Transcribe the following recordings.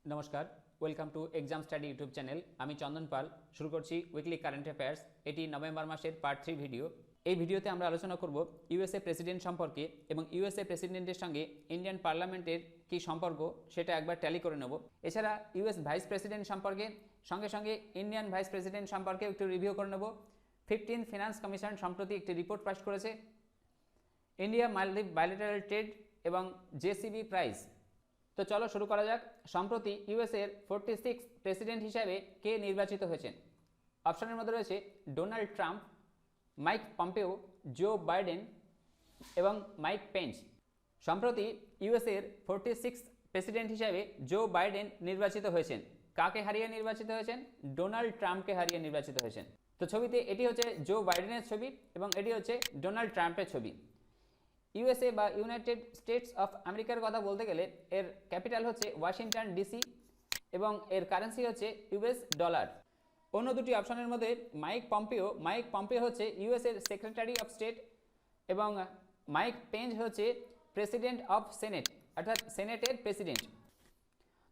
নমস্কার, welcome to exam study YouTube channel. আমি চন্দন পাল। শুরু করছি উইকলি কারেন্ট অ্যাফেয়ার্স। এটি নভেম্বর মাসের পার্ট 3 ভিডিও। এই ভিডিওতে আমরা আলোচনা করব ইউএসএ প্রেসিডেন্ট সম্পর্কে এবং ইউএসএ প্রেসিডেন্টের সঙ্গে ইন্ডিয়ান পার্লামেন্টের কী সম্পর্ক সেটা একবার ট্যালি করে নেব। এছাড়া ইউএস ভাইস প্রেসিডেন্ট সম্পর্কে সঙ্গে সঙ্গে ইন্ডিয়ান ভাইস প্রেসিডেন্ট সম্পর্কে একটু রিভিউ করে নেব। 15th ফিনান্স কমিশন সম্প্রতি একটি রিপোর্ট পাস করেছে। ইন্ডিয়া মালদ্বীপ বাইলেটারাল ট্রেড এবং জেসিবি প্রাইস। তো চলো শুরু করা যাক। সম্প্রতি ইউএসএর 46 প্রেসিডেন্ট হিসাবে কে নির্বাচিত হয়েছেন? অপশনের মধ্যে রয়েছে Donald Trump, Mike Pompeo, Joe Biden এবং মাইক পেন্স। সম্প্রতি ইউএসএর 46 প্রেসিডেন্ট হিসাবে জো বাইডেন নির্বাচিত হয়েছেন। কাকে হারিয়ে নির্বাচিত হয়েছেন? ডোনাল্ড ট্রাম্পকে হারিয়ে নির্বাচিত হয়েছেন। তো ছবিতে এটি হচ্ছে জো বাইডেনের ছবি এবং এটি হচ্ছে ডোনাল্ড ট্রাম্পের ছবি। ইউএসএ বা ইউনাইটেড স্টেটস অফ আমেরিকার কথা বলতে গেলে এর ক্যাপিটাল হচ্ছে ওয়াশিংটন ডিসি এবং এর কারেন্সি হচ্ছে ইউএস ডলার। অন্য দুটি অপশনের মধ্যে মাইক পম্পিও হচ্ছে ইউএসএর সেক্রেটারি অফ স্টেট এবং মাইক পেঞ্জ হচ্ছে প্রেসিডেন্ট অফ সেনেট, অর্থাৎ সেনেটের প্রেসিডেন্ট।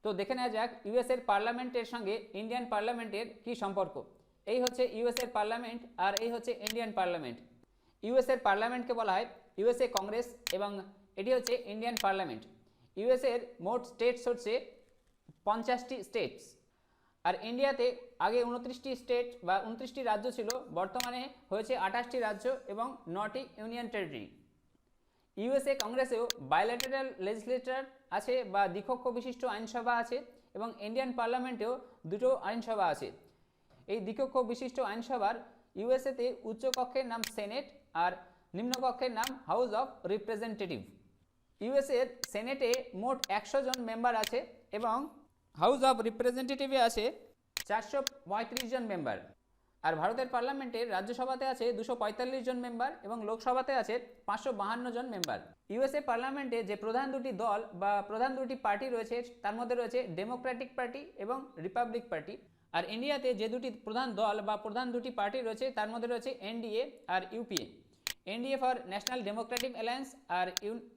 তো দেখে নেওয়া যাক ইউএসএর পার্লামেন্টের সঙ্গে ইন্ডিয়ান পার্লামেন্টের কী সম্পর্ক। এই হচ্ছে ইউএসএর পার্লামেন্ট আর এই হচ্ছে ইন্ডিয়ান পার্লামেন্ট। ইউএসএর পার্লামেন্টকে বলা হয় ইউএসএ কংগ্রেস এবং এটি হচ্ছে ইন্ডিয়ান পার্লামেন্ট। ইউএসএর মোট স্টেটস হচ্ছে 50টি স্টেটস, আর ইন্ডিয়াতে আগে 29টি স্টেট বা 29টি রাজ্য ছিল, বর্তমানে হয়েছে 28টি রাজ্য এবং 9টি ইউনিয়ন টেরিটরি। ইউএসএ কংগ্রেসেও বাইল্যাটারাল লেজিসলেচার আছে বা দ্বিকক্ষ বিশিষ্ট আইনসভা আছে এবং ইন্ডিয়ান পার্লামেন্টেও দুটো আইনসভা আছে। এই দ্বিকক্ষ বিশিষ্ট আইনসভার ইউএসএতে উচ্চকক্ষের নাম সেনেট আর নিম্নকক্ষের নাম হাউস অফ রিপ্রেজেন্টেটিভ। ইউএসএর সেনেটে মোট 100 জন মেম্বার আছে এবং হাউস অফ রিপ্রেজেন্টেটিভে আছে 435 জন মেম্বার। আর ভারতের পার্লামেন্টের রাজ্যসভাতে আছে 245 জন মেম্বার এবং লোকসভাতে আছে 552 জন মেম্বার। ইউএসএ পার্লামেন্টে যে প্রধান দুটি দল বা প্রধান দুটি পার্টি রয়েছে তার মধ্যে রয়েছে ডেমোক্রেটিক পার্টি এবং রিপাবলিক পার্টি। আর ইন্ডিয়াতে যে দুটি প্রধান দল বা প্রধান দুটি পার্টি রয়েছে তার মধ্যে রয়েছে এনডিএ আর UPA. NDA for national democratic alliance আর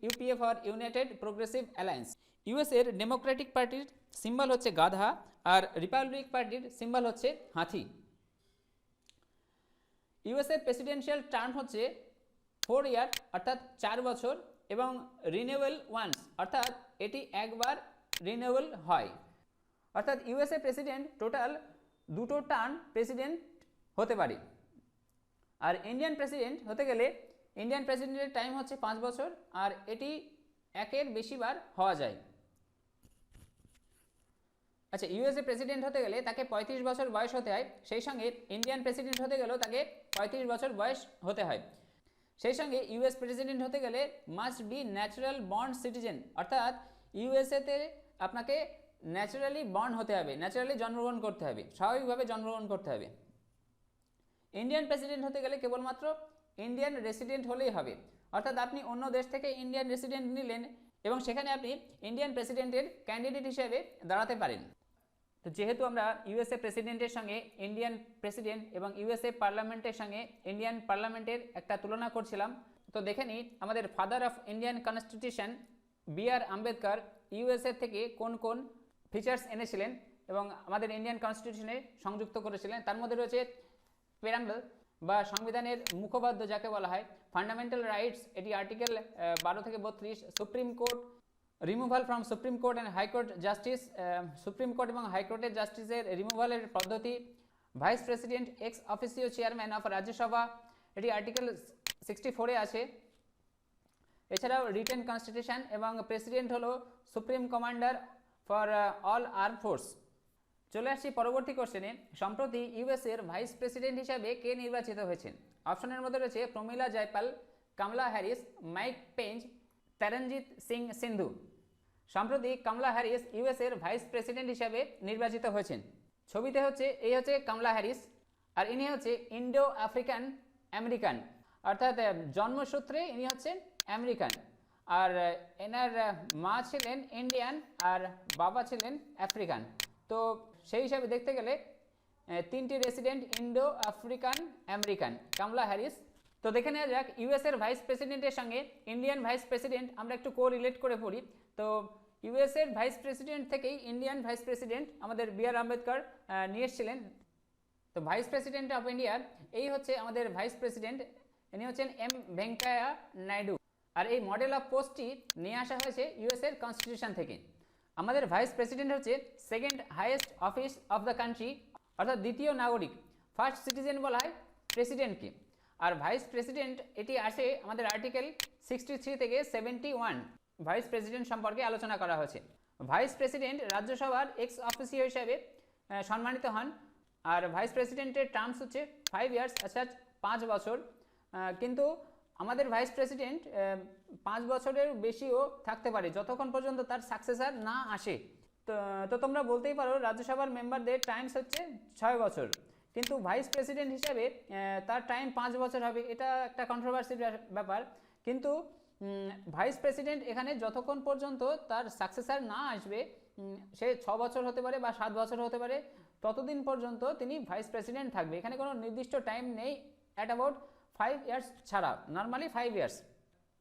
UPA for united progressive alliance. ইউএসএর ডেমোক্রেটিক পার্টির সিম্বল হচ্ছে গাধা আর রিপাবলিক পার্টির সিম্বল হচ্ছে হাতি। ইউএসএর প্রেসিডেন্সিয়াল টার্ম হচ্ছে 4 ইয়ার অর্থাৎ 4 বছর এবং রিনিউয়েবল ওয়ান্স অর্থাৎ এটি একবার রিনিউয়েবল হয়। অর্থাৎ ইউএসএ প্রেসিডেন্ট টোটাল দুটো টার্ম প্রেসিডেন্ট হতে পারে। আর ইন্ডিয়ান প্রেসিডেন্ট হতে গেলে ইন্ডিয়ান প্রেসিডেন্টের টাইম হচ্ছে 5 বছর আর এটি একের বেশিবার হওয়া যায়। আচ্ছা, ইউএসএ প্রেসিডেন্ট হতে গেলে তাকে 35 বছর বয়স হতে হয়, সেই সঙ্গে ইন্ডিয়ান প্রেসিডেন্ট হতে গেলেও তাকে 35 বছর বয়স হতে হয়। সেই সঙ্গে ইউএস প্রেসিডেন্ট হতে গেলে must be natural born citizen, অর্থাৎ ইউএসএতে আপনাকে ন্যাচারালি বর্ন হতে হবে, ন্যাচারালি জন্মগ্রহণ করতে হবে, স্বাভাবিকভাবে জন্মগ্রহণ করতে হবে। ইন্ডিয়ান প্রেসিডেন্ট হতে গেলে কেবলমাত্র ইন্ডিয়ান রেসিডেন্ট হলেই হবে, অর্থাৎ আপনি অন্য দেশ থেকে ইন্ডিয়ান রেসিডেন্ট নিলেন এবং সেখানে আপনি ইন্ডিয়ান প্রেসিডেন্টের ক্যান্ডিডেট হিসেবে দাঁড়াতে পারেন। তো যেহেতু আমরা ইউএসএ প্রেসিডেন্টের সঙ্গে ইন্ডিয়ান প্রেসিডেন্ট এবং ইউএসএ পার্লামেন্টের সঙ্গে ইন্ডিয়ান পার্লামেন্টের একটা তুলনা করছিলাম, তো দেখে নিই আমাদের father of Indian constitution B.R.. Ambedkar USA থেকে কোন কোন ফিচার্স এনেছিলেন এবং আমাদের ইন্ডিয়ান কনস্টিটিউশনে সংযুক্ত করেছিলেন। তার মধ্যে রয়েছে প্রেরাম্বল বা সংবিধানের মুখপাদ্য যাকে বলা হয়, ফান্ডামেন্টাল রাইটস এটি আর্টিকেল 12 থেকে 32, supreme court, removal from supreme court and high court justice, supreme court এবং হাইকোর্টের জাস্টিসের রিমুভালের পদ্ধতি, vice president x officio chairman of Rajya Sabha এটি আর্টিকেল 64-এ আছে। এছাড়াও রিটেন কনস্টিটিউশন এবং প্রেসিডেন্ট হলো supreme commander for all arm force. চলে আসছি পরবর্তী কোশ্চেনে। সম্প্রতি ইউএসএর ভাইস প্রেসিডেন্ট হিসাবে কে নির্বাচিত হয়েছেন? অপশনের মধ্যে রয়েছে প্রমিলা জয়পাল, কমলা হ্যারিস, মাইক পেঞ্জ, তরণজিৎ সিং সিন্ধু। সম্প্রতি কমলা হ্যারিস ইউএসএর ভাইস প্রেসিডেন্ট হিসাবে নির্বাচিত হয়েছেন। ছবিতে হচ্ছে এই হচ্ছে কমলা হ্যারিস আর ইনি হচ্ছে ইন্ডো আফ্রিকান আমেরিকান, অর্থাৎ জন্মসূত্রে ইনি হচ্ছেন আমেরিকান আর এনার মা ছিলেন ইন্ডিয়ান আর বাবা ছিলেন আফ্রিকান। তো সেই হিসাবে দেখতে গেলে 3টি রেসিডেন্ট ইন্ডো আফ্রিকান আমেরিকান কমলা হ্যারিস। তো দেখে নেওয়া যাক ইউএসএর ভাইস প্রেসিডেন্টের সঙ্গে ইন্ডিয়ান ভাইস প্রেসিডেন্ট আমরা একটু কোরিলেট করে পড়ি। তো ইউএস এর ভাইস প্রেসিডেন্ট থেকেই ইন্ডিয়ান ভাইস প্রেসিডেন্ট আমাদের বি.আর. আম্বেদকর নিয়ে এসেছিলেন। তো ভাইস প্রেসিডেন্ট অফ ইন্ডিয়ার এই হচ্ছে আমাদের ভাইস প্রেসিডেন্ট, ইনি হচ্ছেন এম ভেঙ্কাইয়া নাইডু। আর এই মডেল অফ পোস্টটি নিয়ে আসা হয়েছে ইউএস এর কনস্টিটিউশন থেকে। আমাদের ভাইস প্রেসিডেন্ট হচ্ছে second highest office of the country, অর্থাৎ দ্বিতীয় নাগরিক। ফার্স্ট সিটিজেন বলা হয় প্রেসিডেন্টকে। আর ভাইস প্রেসিডেন্ট এটি আসে আমাদের আর্টিকেল 63 থেকে 71 ভাইস প্রেসিডেন্ট সম্পর্কে আলোচনা করা হয়েছে। ভাইস প্রেসিডেন্ট রাজ্যসভার এক্স অফিসিও হিসাবে সম্মানিত হন। আর ভাইস প্রেসিডেন্টের টার্মস হচ্ছে 5 ইয়ার্স, অর্থাৎ 5 বছর। কিন্তু আমাদের ভাইস প্রেসিডেন্ট 5 বছরের বেশিও থাকতে পারে যতক্ষণ পর্যন্ত তার সাকসেসর না আসে। তো তোমরা বলতেই পারো রাজ্যসভার মেম্বারদের টাইমস হচ্ছে 6 বছর, কিন্তু ভাইস প্রেসিডেন্ট হিসাবে তার টাইম 5 বছর হবে। এটা একটা কন্ট্রোভার্সির ব্যাপার। কিন্তু ভাইস প্রেসিডেন্ট এখানে যতক্ষণ পর্যন্ত তার সাকসেসর না আসবে, সে 6 বছর হতে পারে বা 7 বছর হতে পারে, ততদিন পর্যন্ত তিনি ভাইস প্রেসিডেন্ট থাকবে। এখানে কোনো নির্দিষ্ট টাইম নেই, অ্যাট অ্যাবাউট 5 ইয়ার্স ছাড়া, নর্মালি 5 ইয়ার্স।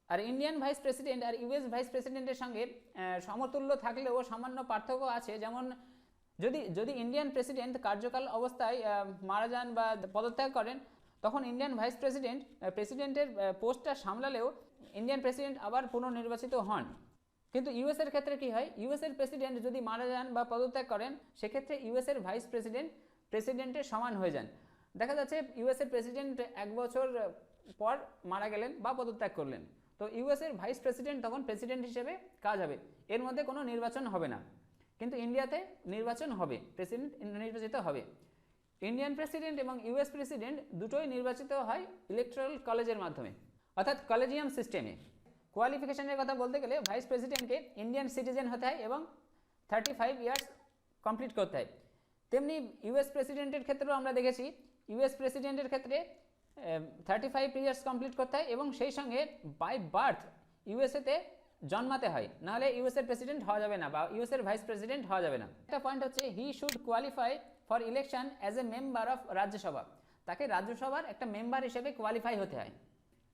আর ইন্ডিয়ান ভাইস প্রেসিডেন্ট আর ইউএস ভাইস প্রেসিডেন্টের সঙ্গে সমতুল্য থাকলেও সামান্য পার্থক্য আছে। যেমন যদি ইন্ডিয়ান প্রেসিডেন্ট কার্যকাল অবস্থায় মারা যান বা পদত্যাগ করেন, তখন ইন্ডিয়ান ভাইস প্রেসিডেন্টের পোস্টটা সামলালেও ইন্ডিয়ান প্রেসিডেন্ট আবার পুনর্নির্বাচিত হন। কিন্তু ইউএসের ক্ষেত্রে কি হয়, ইউএসের প্রেসিডেন্ট যদি মারা যান বা পদত্যাগ করেন, সেক্ষেত্রে ইউএসের ভাইস প্রেসিডেন্টের সমান হয়ে যান। দেখা যাচ্ছে ইউএসের প্রেসিডেন্ট 1 বছর পর মারা গেলেন বা পদত্যাগ করলেন, তো ইউএসের ভাইস প্রেসিডেন্ট তখন প্রেসিডেন্ট হিসেবে কাজ হবে, এর মধ্যে কোনো নির্বাচন হবে না। কিন্তু ইন্ডিয়াতে নির্বাচন হবে, প্রেসিডেন্ট নির্বাচিত হবে। ইন্ডিয়ান প্রেসিডেন্ট এবং ইউএস প্রেসিডেন্ট দুটোই নির্বাচিত হয় ইলেকট্রাল কলেজের মাধ্যমে, অর্থাৎ কলেজিয়াম সিস্টেমে। কোয়ালিফিকেশনের কথা বলতে গেলে ভাইস প্রেসিডেন্টকে ইন্ডিয়ান সিটিজেন হতে হয় এবং 35 ইয়ার্স কমপ্লিট করতে হয়। তেমনি ইউএস প্রেসিডেন্টের ক্ষেত্রেও আমরা দেখেছি, ইউএস প্রেসিডেন্টের ক্ষেত্রে 35 ইয়ার্স কমপ্লিট করতে হয় এবং সেই সঙ্গে বাই বার্থ ইউএসএতে জন্মাতে হয়, নাহলে ইউএসএর প্রেসিডেন্ট হওয়া যাবে না বা ইউএসএর ভাইস প্রেসিডেন্ট হওয়া যাবে না। একটা পয়েন্ট হচ্ছে he should qualify for election as a member of Rajya Sabha, তাকে রাজ্যসভার একটা মেম্বার হিসেবে কোয়ালিফাই হতে হয়।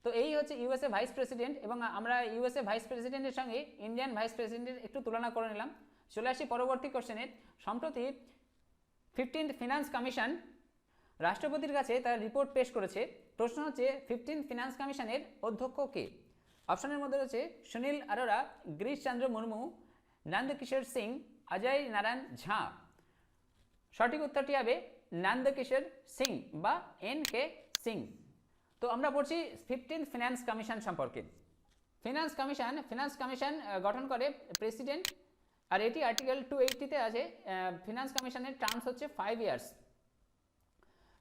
তো এই হচ্ছে ইউএসএ ভাইস প্রেসিডেন্ট, এবং আমরা ইউএসএ ভাইস প্রেসিডেন্টের সঙ্গে ইন্ডিয়ান ভাইস প্রেসিডেন্টের একটু তুলনা করে নিলাম। চলে আসি পরবর্তী কোশ্চেনে। সম্প্রতি 15th ফিনান্স কমিশন রাষ্ট্রপতির কাছে তার রিপোর্ট পেশ করেছে। প্রশ্ন হচ্ছে 15th ফিনান্স কমিশনের অধ্যক্ষ কে? অপশনের মধ্যে রয়েছে সুনীল আরোরা, গিরিশ চন্দ্র মুর্মু, নন্দকিশোর সিং, অজয় নারায়ণ ঝা। সঠিক উত্তরটি হবে নন্দকিশোর সিং বা এন.কে. সিং। তো আমরা পড়ছি 15th ফিনান্স কমিশন সম্পর্কে। ফিনান্স কমিশন গঠন করে প্রেসিডেন্ট, আর এটি আর্টিকেল 280-তে আছে। ফিনান্স কমিশনের টার্মস হচ্ছে 5 ইয়ার্স।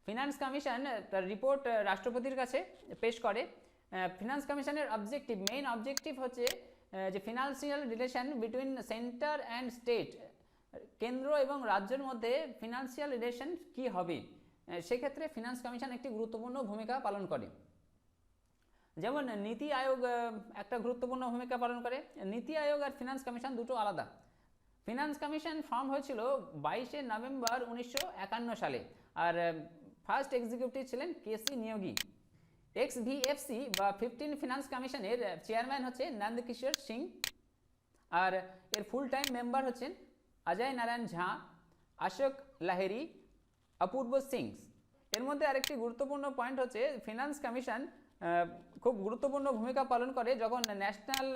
ফিনান্স কমিশন তার রিপোর্ট রাষ্ট্রপতির কাছে পেশ করে। ফিনান্স কমিশনের মেইন অবজেক্টিভ হচ্ছে যে financial relation between centre and state, কেন্দ্র এবং রাজ্যের মধ্যে ফিনান্সিয়াল রিলেশন কি হবে, সেক্ষেত্রে ফিনান্স কমিশন একটি গুরুত্বপূর্ণ ভূমিকা পালন করে। যেমন নীতি আয়োগ একটা গুরুত্বপূর্ণ ভূমিকা পালন করে। নীতি আয়োগ আর ফিনান্স কমিশন দুটো আলাদা। ফিনান্স কমিশন ফর্ম হয়েছিল 22শে নভেম্বর 1951 সালে, আর ফার্স্ট এক্সিকিউটিভ ছিলেন কে.সি. নিয়োগী। এক্স.ভি.এফ.সি বা 15 ফিনান্স কমিশনের চেয়ারম্যান হচ্ছে নন্দকিশোর সিং, আর এর ফুল টাইম মেম্বার হচ্ছেন অজয় নারায়ণ ঝা, অশোক লাহিড়ী, অপূর্ব সিং। এর মধ্যে আরেকটি গুরুত্বপূর্ণ পয়েন্ট হচ্ছে ফিনান্স কমিশন খুব গুরুত্বপূর্ণ ভূমিকা পালন করে যখন ন্যাশনাল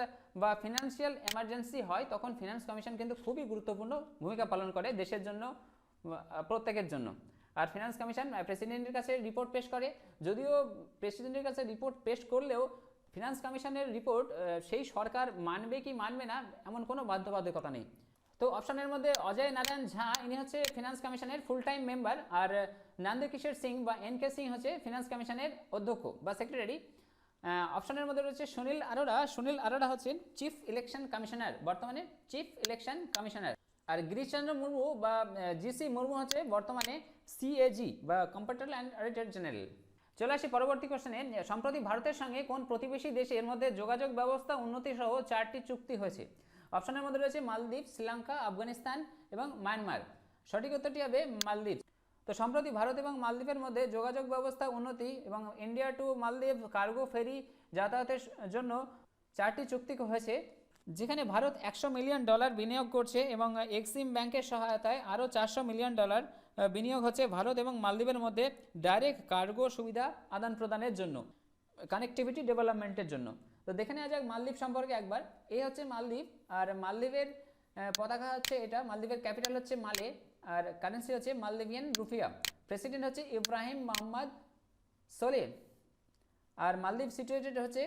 বা ফিনান্সিয়াল এমার্জেন্সি হয়, তখন ফিনান্স কমিশন কিন্তু খুবই গুরুত্বপূর্ণ ভূমিকা পালন করে দেশের জন্য, প্রত্যেকের জন্য। আর ফিনান্স কমিশন প্রেসিডেন্টের কাছে রিপোর্ট পেশ করে। যদিও প্রেসিডেন্টের কাছে রিপোর্ট পেশ করলেও ফিনান্স কমিশনের রিপোর্ট সেই সরকার মানবে কি মানবে না এমন কোনো বাধ্যবাধকতা নেই। তো অপশনের মধ্যে অজয় নারায়ণ ঝা ইনি হচ্ছে ফিনান্স কমিশনের ফুল টাইম মেম্বার, আর নন্দকিশোর সিং বা এন.কে. সিং হচ্ছে ফিনান্স কমিশনের অধ্যক্ষ বা সেক্রেটারি। অপশনের মধ্যে রয়েছে সুনীল আরোরা হচ্ছেন চিফ ইলেকশন কমিশনার, বর্তমানে চিফ ইলেকশন কমিশনার। আর গিরিশচন্দ্র মুর্মু বা জি.সি. মুর্মু হচ্ছে বর্তমানে CAG বা কম্পিউটার অ্যান্ড অডিটর জেনারেল। চলে আসি পরবর্তী কোশ্চেনে। সম্প্রতি ভারতের সঙ্গে কোন প্রতিবেশী দেশের মধ্যে যোগাযোগ ব্যবস্থা উন্নতি সহ 4টি চুক্তি হয়েছে? অপশনের মধ্যে রয়েছে মালদ্বীপ, শ্রীলঙ্কা, আফগানিস্তান এবং মায়ানমার। সঠিক উত্তরটি হবে মালদ্বীপ। তো সম্প্রতি ভারত এবং মালদ্বীপের মধ্যে যোগাযোগ ব্যবস্থা উন্নতি এবং ইন্ডিয়া টু মালদ্বীপ কার্গো ফেরি যাতায়াতের জন্য 4টি চুক্তি হয়েছে। যেখানে ভারত $100 মিলিয়ন বিনিয়োগ করছে এবং এক্সিম ব্যাংকের সহায়তায় আরও $400 মিলিয়ন বিনিয়োগ হচ্ছে ভারত এবং মালদ্বীপের মধ্যে ডাইরেক্ট কার্গো সুবিধা আদান প্রদানের জন্য, কানেক্টিভিটি ডেভেলপমেন্টের জন্য। তো দেখে নেওয়া যাক মালদ্বীপ সম্পর্কে একবার। এই হচ্ছে মালদ্বীপ, আর মালদ্বীপের পতাকা হচ্ছে এটা, মালদ্বীপের ক্যাপিটাল হচ্ছে মালে, আর কারেন্সি হচ্ছে মালদ্বীপিয়ান রুপিয়া। প্রেসিডেন্ট হচ্ছে ইব্রাহিম মোহাম্মদ সোলে। আর মালদ্বীপ সিচুয়েটেড হচ্ছে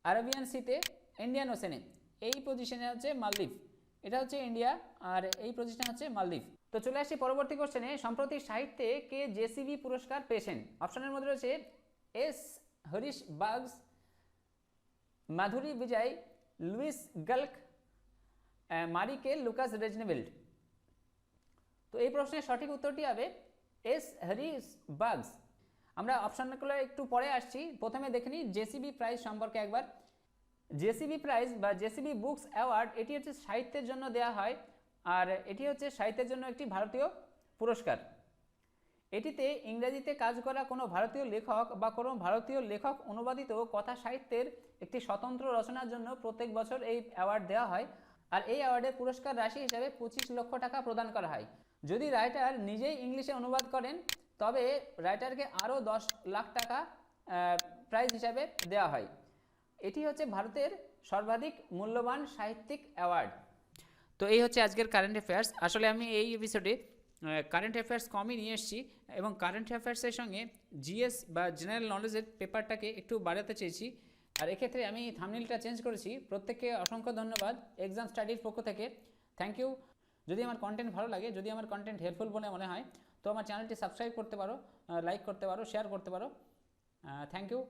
আরবিয়ান সিতে, ইন্ডিয়ান ওশেনে। এই পজিশনে হচ্ছে মালদ্বীপ, এটা হচ্ছে ইন্ডিয়া, আর এই পজিশনে হচ্ছে মালদ্বীপ। তো চলে আসি পরবর্তী কোশ্চেনে। সম্প্রতি সাহিত্যে কে জেসিবি পুরস্কার পেয়েছেন? অপশনের মধ্যে রয়েছে এস হরিশ বাগস, মাধুরী বিজয়, লুইস গাল্ক, মারিকে লুকাস রেজনেভেল্ড। তো এই প্রশ্নের সঠিক উত্তরটি হবে এস হরিশ বাগস। আমরা অপশনগুলো একটু পরে আসছি, প্রথমে দেখে নিই জেসিবি প্রাইজ সম্পর্কে একবার। জেসিবি প্রাইজ বা জেসিবি বুকস অ্যাওয়ার্ড এটি হচ্ছে সাহিত্যের জন্য দেওয়া হয়, আর এটি হচ্ছে সাহিত্যের জন্য একটি ভারতীয় পুরস্কার। এটিতে ইংরেজিতে কাজ করা কোনো ভারতীয় লেখক বা কোনো ভারতীয় লেখক অনুবাদিত কথা সাহিত্যের একটি স্বতন্ত্র রচনার জন্য প্রত্যেক বছর এই অ্যাওয়ার্ড দেওয়া হয়, আর এই অ্যাওয়ার্ডের পুরস্কার রাশি হিসাবে 25 লক্ষ টাকা প্রদান করা হয়। যদি রাইটার নিজেই ইংলিশে অনুবাদ করেন তবে রাইটারকে আরও 10 লাখ টাকা প্রাইজ হিসাবে দেওয়া হয়। এটি হচ্ছে ভারতের সর্বাধিক মূল্যবান সাহিত্যিক অ্যাওয়ার্ড। তো এই হচ্ছে আজকের কারেন্ট অ্যাফেয়ার্স। আসলে আমি এই এপিসোডে কারেন্ট অ্যাফেয়ার্স কমই নিয়ে এসেছি এবং কারেন্ট অ্যাফেয়ার্সের সঙ্গে জিএস বা জেনারেল নলেজের পেপারটাকে একটু বাড়াতে চেয়েছি, আর এক্ষেত্রে আমি থাম্বনেইলটা চেঞ্জ করেছি। প্রত্যেককে অসংখ্য ধন্যবাদ এক্সাম স্টাডির পক্ষ থেকে, থ্যাংক ইউ। যদি আমার কন্টেন্ট ভালো লাগে, যদি আমার কন্টেন্ট হেল্পফুল বলে মনে হয়, তো আমার চ্যানেলটি সাবস্ক্রাইব করতে পারো, লাইক করতে পারো, শেয়ার করতে পারো। Thank you.